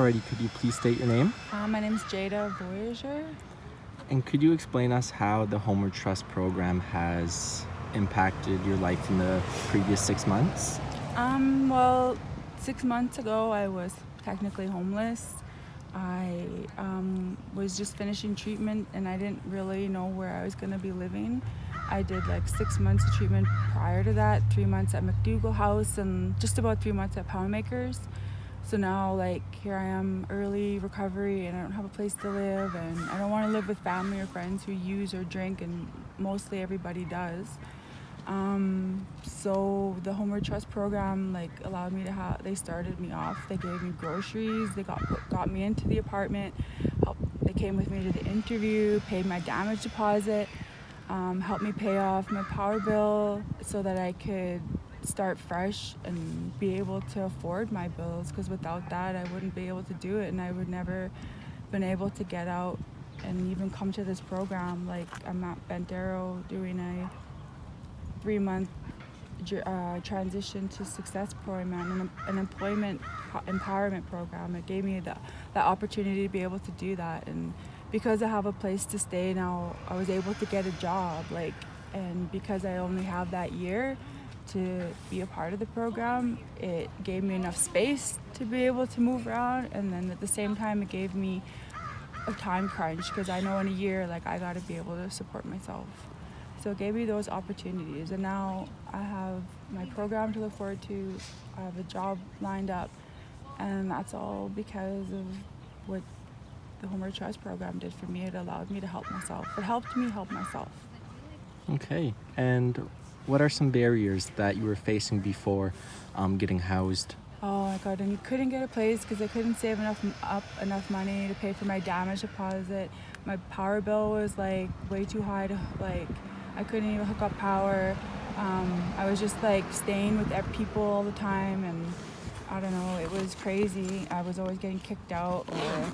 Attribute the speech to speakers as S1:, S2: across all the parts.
S1: already, could you please state your name?
S2: My name is Jada Voyager.
S1: And could you explain us how the Homeward Trust program has impacted your life in the previous 6 months?
S2: Well, 6 months ago, I was technically homeless. I was just finishing treatment and I didn't really know where I was going to be living. I did like 6 months of treatment prior to that, 3 months at McDougall House and just about 3 months at Poundmakers. So now, like, here I am, early recovery, and I don't have a place to live, and I don't want to live with family or friends who use or drink, and mostly everybody does. So the Homeward Trust program, like, allowed me to have, they started me off, they gave me groceries, they got me into the apartment, they came with me to the interview, paid my damage deposit, helped me pay off my power bill so that I could start fresh and be able to afford my bills, because without that I wouldn't be able to do it, and I would never been able to get out and even come to this program. Like, I'm at Bent Arrow doing a 3-month transition to success program, an employment empowerment program. It gave me the opportunity to be able to do that, and because I have a place to stay now, I was able to get a job, like, and because I only have that year to be a part of the program, it gave me enough space to be able to move around, and then at the same time it gave me a time crunch, because I know in a year, like, I got to be able to support myself. So it gave me those opportunities, and now I have my program to look forward to, I have a job lined up, and that's all because of what the Homeward Trust program did for me. It allowed me to help myself. It helped me help myself.
S1: Okay, and what are some barriers that you were facing before getting housed?
S2: Oh my God, I couldn't get a place because I couldn't save enough money to pay for my damage deposit. My power bill was like way too high to, like, I couldn't even hook up power. I was just like staying with people all the time, and I don't know, it was crazy. I was always getting kicked out or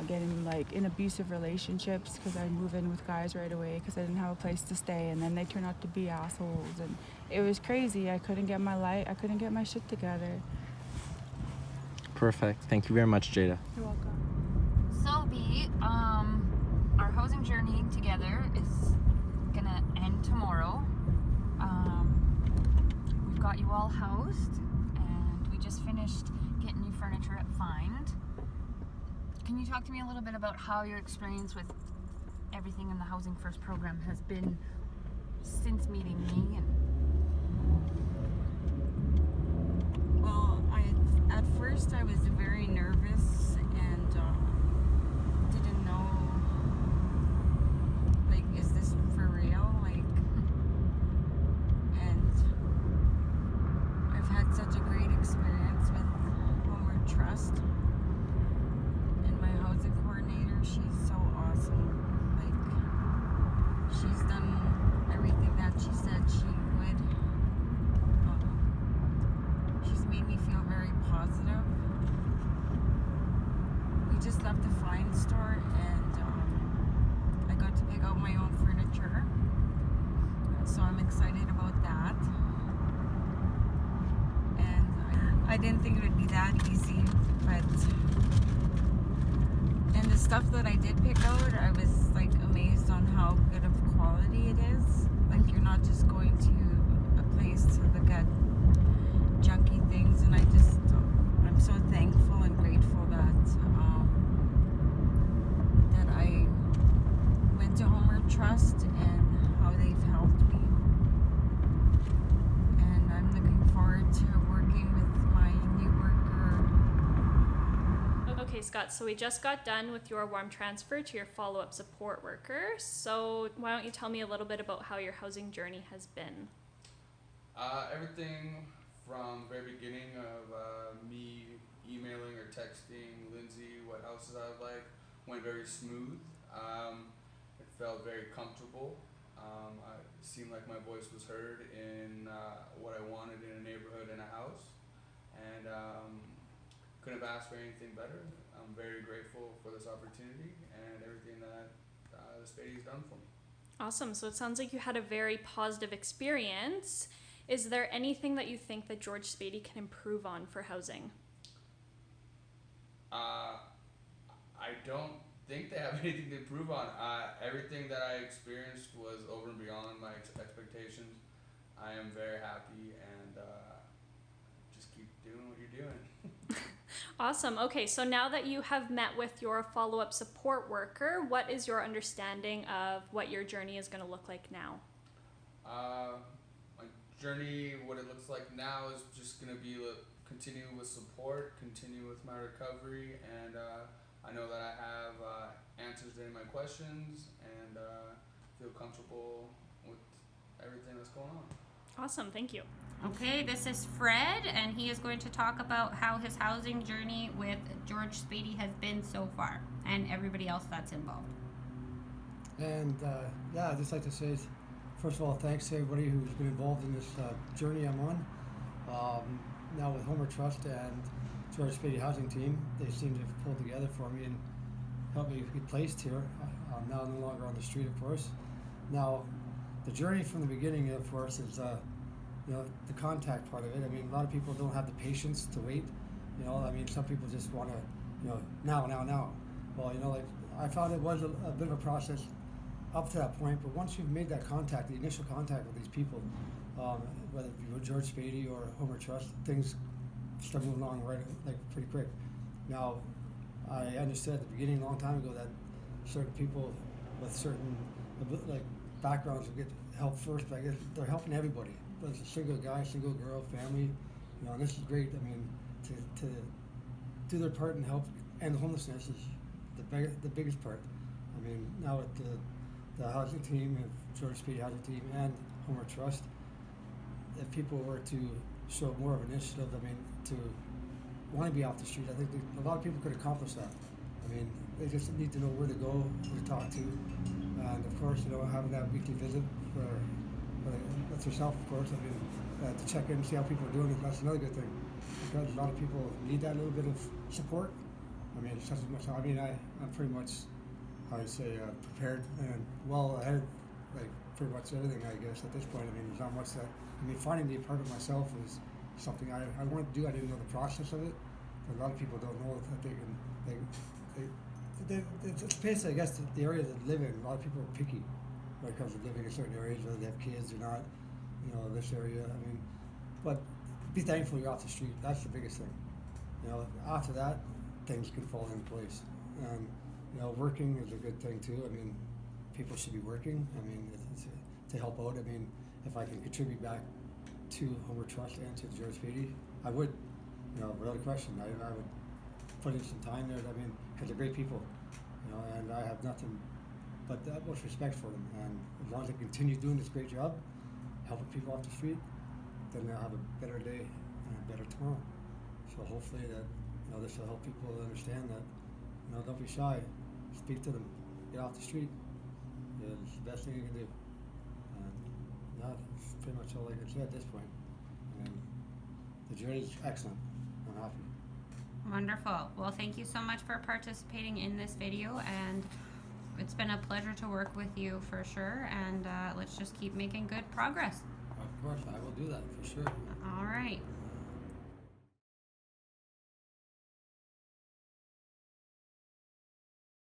S2: getting like in abusive relationships because I move in with guys right away because I didn't have a place to stay, and then they turn out to be assholes, and it was crazy. I couldn't get my shit together.
S1: Perfect. Thank you very much, Jada.
S2: You're welcome.
S3: So, our housing journey together is gonna end tomorrow. We've got you all housed, and we just finished getting new furniture at Find. Can you talk to me a little bit about how your experience with everything in the Housing First program has been since meeting me?
S4: Well, at first I was very nervous and didn't know, like, is this for real? Like, and I've had such a great experience with Homeward Trust. And my housing coordinator, she's so awesome. Like, she's done everything that she said she would. She's made me feel very positive. We just left the Find store, and I got to pick out my own furniture. So I'm excited about that. And I didn't think it would be that easy, but and the stuff that I did pick out, I was like amazed on how good of quality it is. Like, you're not just going to a place to look at junky things, and I'm so thankful and grateful that I went to Homeward Trust and how they've helped me. And I'm looking forward to working with my new worker.
S5: Okay, Scott, so we just got done with your warm transfer to your follow-up support worker. So why don't you tell me a little bit about how your housing journey has been?
S6: Everything from very beginning of me emailing or texting Lindsay what houses I would like went very smooth. It felt very comfortable. It seemed like my voice was heard in what I wanted in a neighborhood and a house, and couldn't have asked for anything better. I'm very grateful for this opportunity and everything that the Spady's done for me.
S5: Awesome. So it sounds like you had a very positive experience. Is there anything that you think that George Spady can improve on for housing?
S6: I don't think they have anything to improve on. Everything that I experienced was over and beyond my expectations. I am very happy, and just keep doing what you're doing.
S5: Awesome. Okay, so now that you have met with your follow-up support worker, what is your understanding of what your journey is going to look like now?
S6: My journey, what it looks like now, is just gonna be continue with support, continue with my recovery, and I know that I have answers to any of my questions, and feel comfortable with everything that's going on.
S5: Awesome. Thank you.
S3: Okay, this is Fred, and he is going to talk about how his housing journey with George Spady has been so far, and everybody else that's involved.
S7: And yeah, I'd just like to say, first of all, thanks to everybody who's been involved in this journey I'm on. Now with Homer Trust and George Spady Housing Team, they seem to have pulled together for me and helped me get placed here. I'm now no longer on the street, of course. Now, the journey from the beginning, of course, is the contact part of it. I mean, a lot of people don't have the patience to wait. I mean, some people just want to, now. Well, like I found it was a bit of a process up to that point, but once you've made that contact, the initial contact with these people, whether it be George Spady or Homer Trust, things start moving along pretty quick. Now, I understood at the beginning a long time ago that certain people with certain backgrounds will get help first, but I guess they're helping everybody. Whether it's a single guy, single girl, family, and this is great. I mean, to do their part and help end homelessness is the biggest part. I mean, now with the housing team, George Spady Housing Team, and Homer Trust, if people were to show more of initiative, I mean, to want to be off the street, I think a lot of people could accomplish that. I mean, they just need to know where to go, who to talk to, and of course, having that weekly visit with yourself, of course. I mean, to check in and see how people are doing, that's another good thing, because a lot of people need that little bit of support. I mean, it's such as much. I mean, I'm pretty much, how do you say, prepared and well ahead, pretty much everything, I guess, at this point. I mean, there's not much that. I mean, finding the apartment myself is something I wanted to do. I didn't know the process of it. But a lot of people don't know that it's basically, I guess, the area that they live in. A lot of people are picky when it comes to living in certain areas, whether they have kids or not. This area. I mean, but be thankful you're off the street. That's the biggest thing. After that, things can fall into place. And working is a good thing too. I mean, people should be working. I mean, to help out. I mean, if I can contribute back to Homer Trust and to George Spady, I would. Without a question, I would put in some time there. I mean, because they're great people. And I have nothing but the utmost respect for them. And as long as they continue doing this great job, helping people off the street, then they'll have a better day and a better tomorrow. So hopefully that this will help people understand that don't be shy, speak to them, get off the street. It's the best thing you can do. And that's pretty much all I can say at this point. And the journey is excellent. I'm happy.
S3: Wonderful. Well, thank you so much for participating in this video, and it's been a pleasure to work with you for sure, and let's just keep making good progress.
S7: Of course, I will do that for sure.
S3: All right.